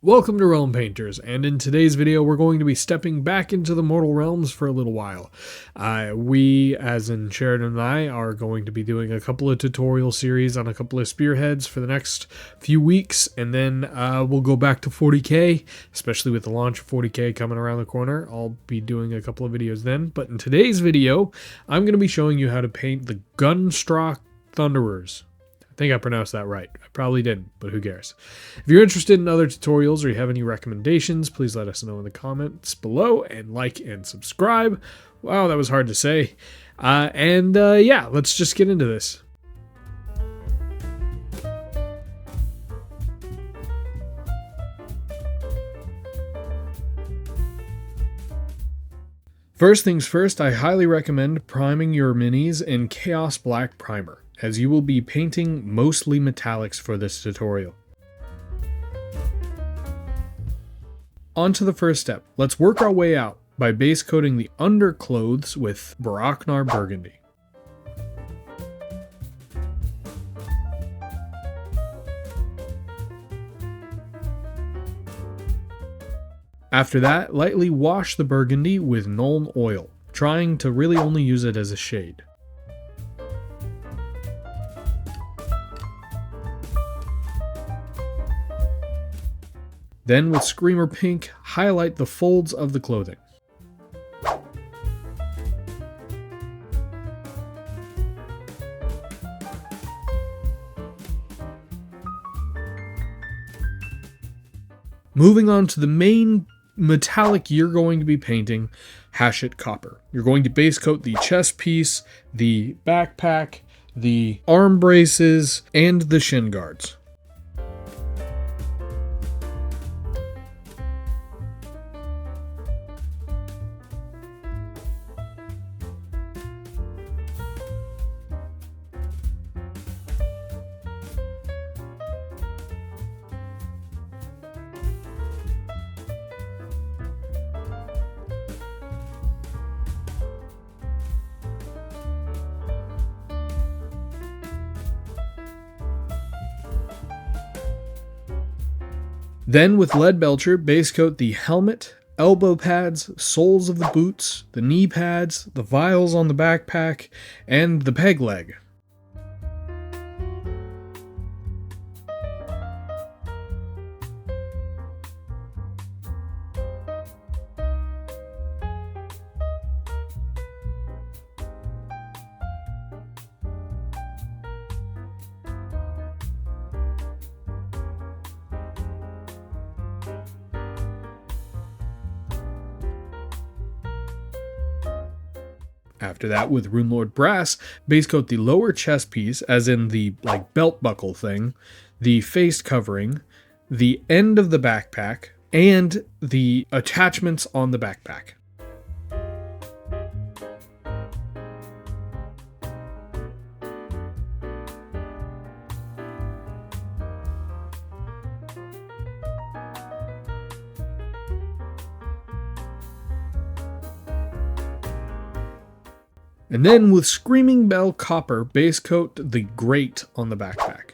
Welcome to Realm Painters, and in today's video we're going to be stepping back into the mortal realms for a little while. We, as in Sheridan and I, are going to be doing a couple of tutorial series on a couple of spearheads for the next few weeks, and then we'll go back to 40k, especially with the launch of 40k coming around the corner. I'll be doing a couple of videos then, but in today's video I'm going to be showing you how to paint the Grunstok Thunderers. I think I pronounced that right. I probably didn't, but who cares? If you're interested in other tutorials or you have any recommendations, please let us know in the comments below, and like and subscribe. Wow, that was hard to say. Yeah, let's just get into this. First things first, I highly recommend priming your minis in Chaos Black Primer, as you will be painting mostly metallics for this tutorial. On to the first step. Let's work our way out by base coating the underclothes with Baraknar Burgundy. After that, lightly wash the burgundy with Nuln Oil, trying to really only use it as a shade. Then with Screamer Pink, highlight the folds of the clothing. Moving on to the main metallic you're going to be painting, Hashit Copper. You're going to base coat the chest piece, the backpack, the arm braces, and the shin guards. Then with Lead Belcher, base coat the helmet, elbow pads, soles of the boots, the knee pads, the vials on the backpack, and the peg leg. After that, with Runelord Brass, base coat the lower chest piece, as in the belt buckle thing, the face covering, the end of the backpack, and the attachments on the backpack. And then with Screaming Bell Copper, base coat the grate on the backpack.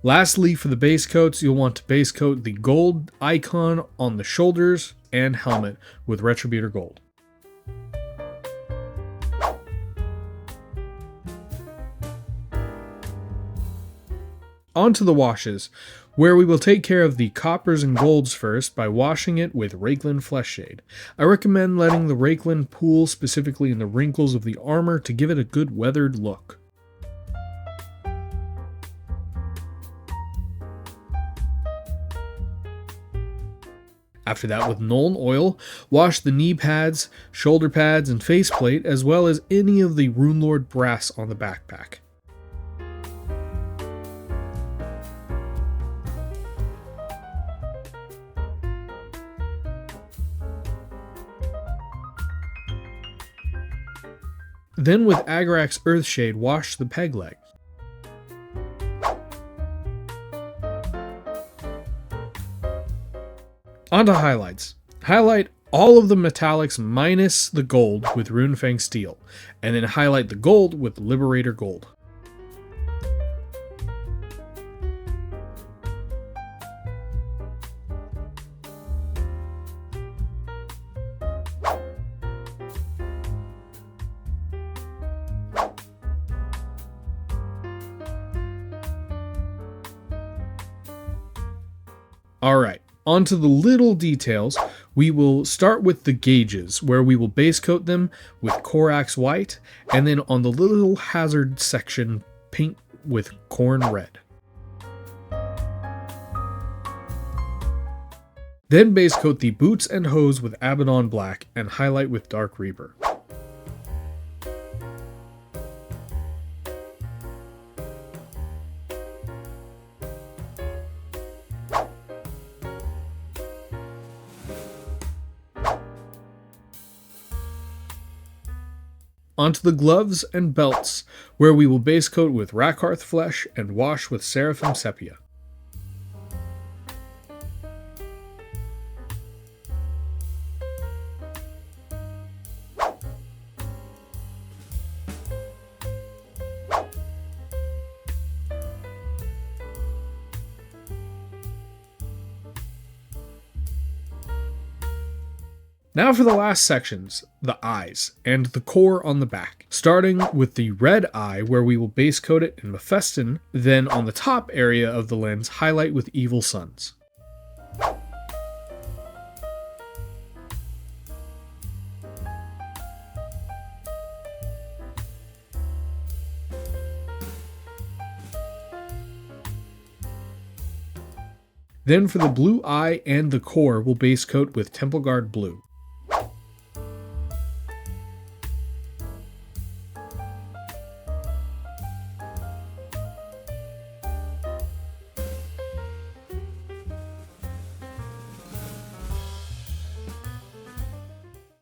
Lastly, for the base coats, you'll want to base coat the gold icon on the shoulders and helmet with Retributor Gold. On to the washes, where we will take care of the coppers and golds first by washing it with Rakelin Flesh Shade. I recommend letting the Rakelin pool specifically in the wrinkles of the armor to give it a good weathered look. After that, with Nuln Oil, wash the knee pads, shoulder pads, and faceplate, as well as any of the Runelord Brass on the backpack. Then with Agrax Earthshade, wash the peg leg. On to highlights. Highlight all of the metallics minus the gold with Runefang Steel, and then highlight the gold with Liberator Gold. Alright, on to the little details. We will start with the gauges, where we will base coat them with Corax White, and then on the little hazard section, paint with Corn Red. Then base coat the boots and hose with Abaddon Black, and highlight with Dark Reaper. Onto the gloves and belts, where we will base coat with Rakarth Flesh and wash with Seraphim Sepia. Now for the last sections, the eyes, and the core on the back. Starting with the red eye, where we will base coat it in Mephiston, then on the top area of the lens, highlight with Evil Suns. Then for the blue eye and the core, we'll base coat with Temple Guard Blue.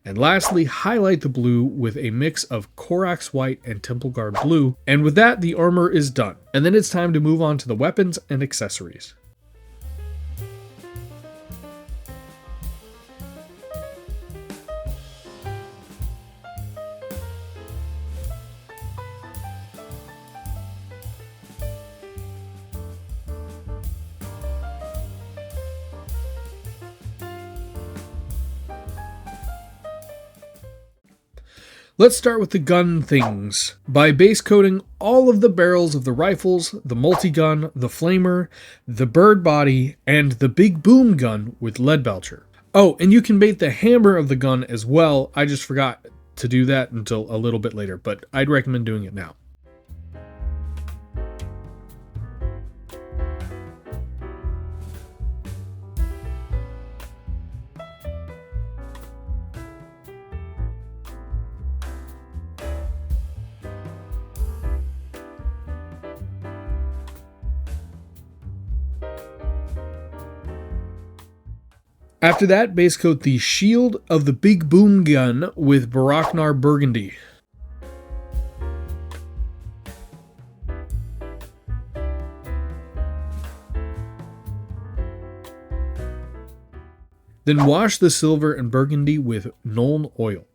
And lastly, highlight the blue with a mix of Corax White and Temple Guard Blue, and with that the armor is done. And then it's time to move on to the weapons and accessories. Let's start with the gun things by base coating all of the barrels of the rifles, the multi-gun, the flamer, the bird body, and the big boom gun with lead belcher. Oh, and you can bait the hammer of the gun as well. I just forgot to do that until a little bit later, but I'd recommend doing it now. After that, base coat the shield of the big boom gun with Baraknar Burgundy. Then wash the silver and burgundy with Nuln Oil.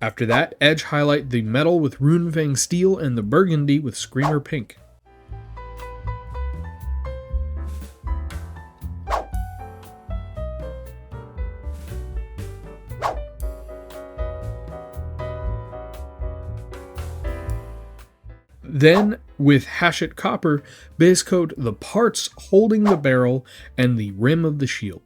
After that, edge highlight the metal with Runefang Steel and the burgundy with Screamer Pink. Then, with Hachette Copper, base coat the parts holding the barrel and the rim of the shield.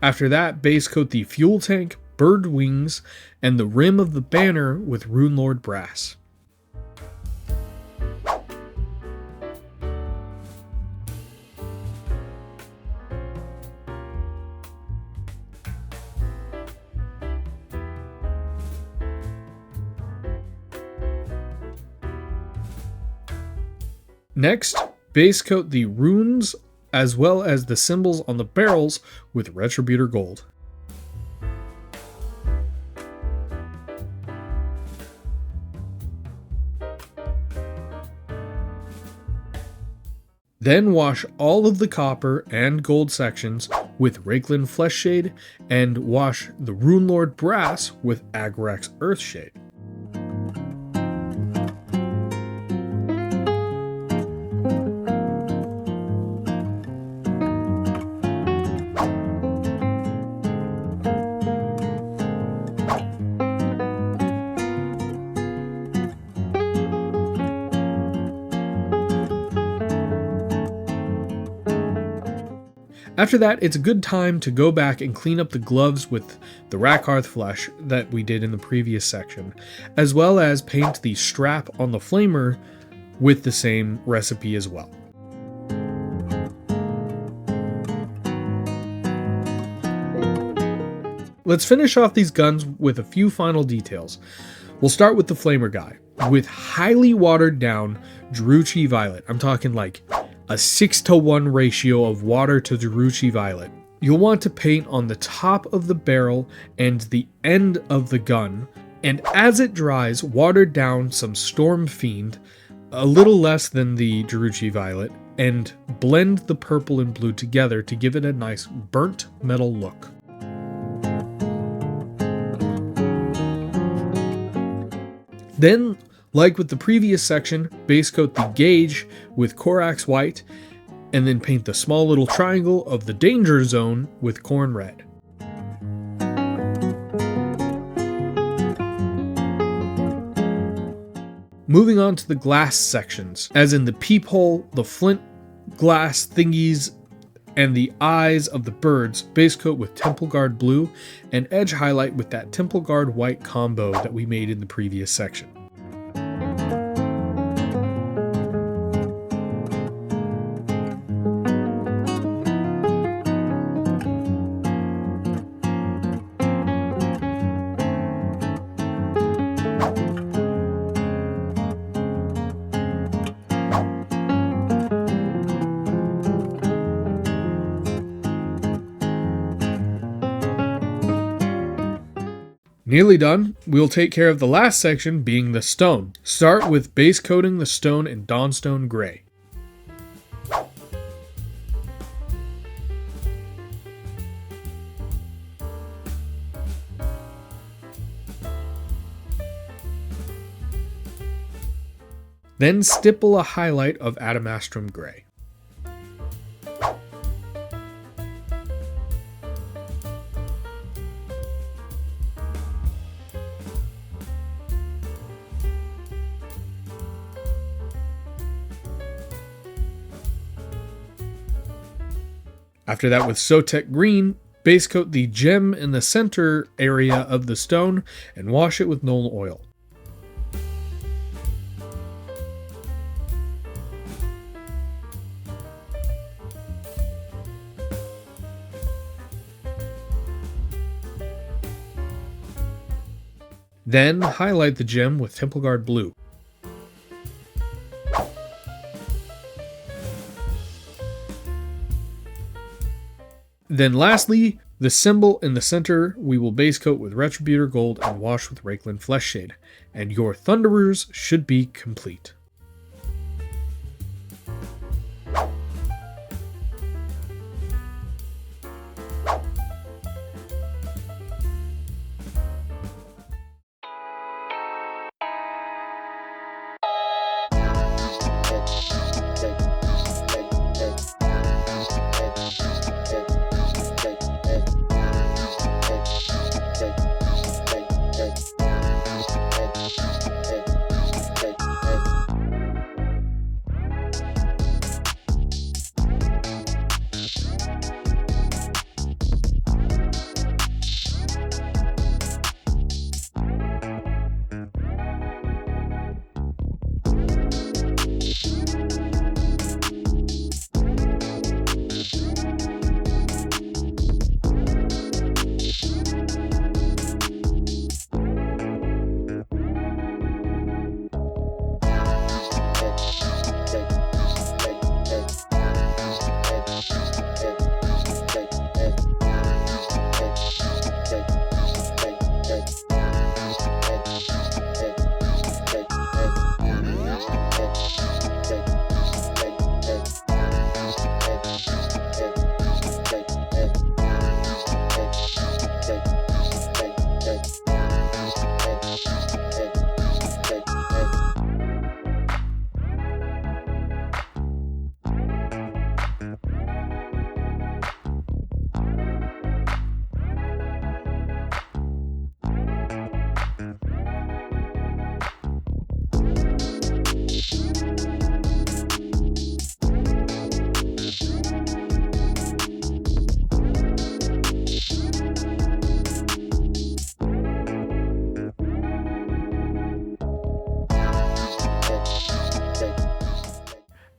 After that, base coat the fuel tank, bird wings, and the rim of the banner with Runelord brass. Next, base coat the runes as well as the symbols on the barrels with Retributor Gold. Then wash all of the copper and gold sections with Rakelin Fleshshade and wash the Runelord brass with Agrax Earthshade. After that, it's a good time to go back and clean up the gloves with the Rakarth flesh that we did in the previous section, as well as paint the strap on the flamer with the same recipe as well. Let's finish off these guns with a few final details. We'll start with the flamer guy, with highly watered down Druchii Violet. I'm talking like a 6-to-1 ratio of water to Druchii Violet. You'll want to paint on the top of the barrel and the end of the gun, and as it dries, water down some Storm Fiend, a little less than the Druchii Violet, and blend the purple and blue together to give it a nice burnt metal look. Then, like with the previous section, base coat the gauge with Corax White, and then paint the small little triangle of the danger zone with Khorne Red. Moving on to the glass sections, as in the peephole, the flint glass thingies, and the eyes of the birds, base coat with Temple Guard Blue, and edge highlight with that Temple Guard White combo that we made in the previous section. Nearly done. We'll take care of the last section, being the stone. Start with base coating the stone in Dawnstone Gray. Then stipple a highlight of Adamastrum Gray. After that, with Sotek Green, base coat the gem in the center area of the stone and wash it with Nuln Oil. Then highlight the gem with Temple Guard Blue. Then lastly, the symbol in the center we will base coat with Retributor Gold and wash with Rakelin Fleshshade, and your Thunderers should be complete.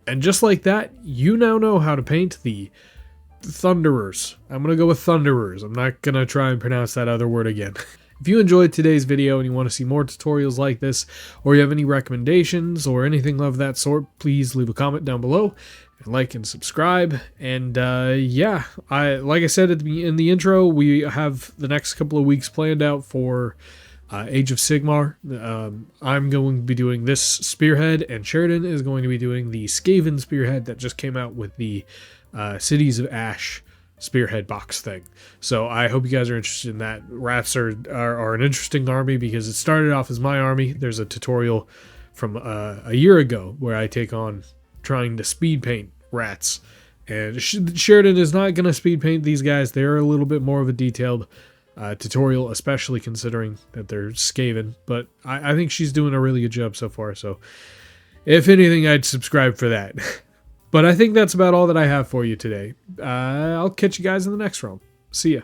And just like that, you now know how to paint the Thunderers. I'm going to go with Thunderers. I'm not going to try and pronounce that other word again. If you enjoyed today's video and you want to see more tutorials like this, or you have any recommendations or anything of that sort, please leave a comment down below, and like and subscribe. And yeah, like I said in the intro, we have the next couple of weeks planned out for Age of Sigmar. I'm going to be doing this Spearhead, and Sheridan is going to be doing the Skaven Spearhead that just came out with the Cities of Ash Spearhead box thing. So I hope you guys are interested in that. Rats are an interesting army because it started off as my army. There's a tutorial from a year ago where I take on trying to speed paint rats. And Sheridan is not going to speed paint these guys. They're a little bit more of a detailed tutorial, especially considering that they're Skaven. But I think she's doing a really good job so far. So if anything, I'd subscribe for that. But I think that's about all that I have for you today. I'll catch you guys in the next realm. See ya.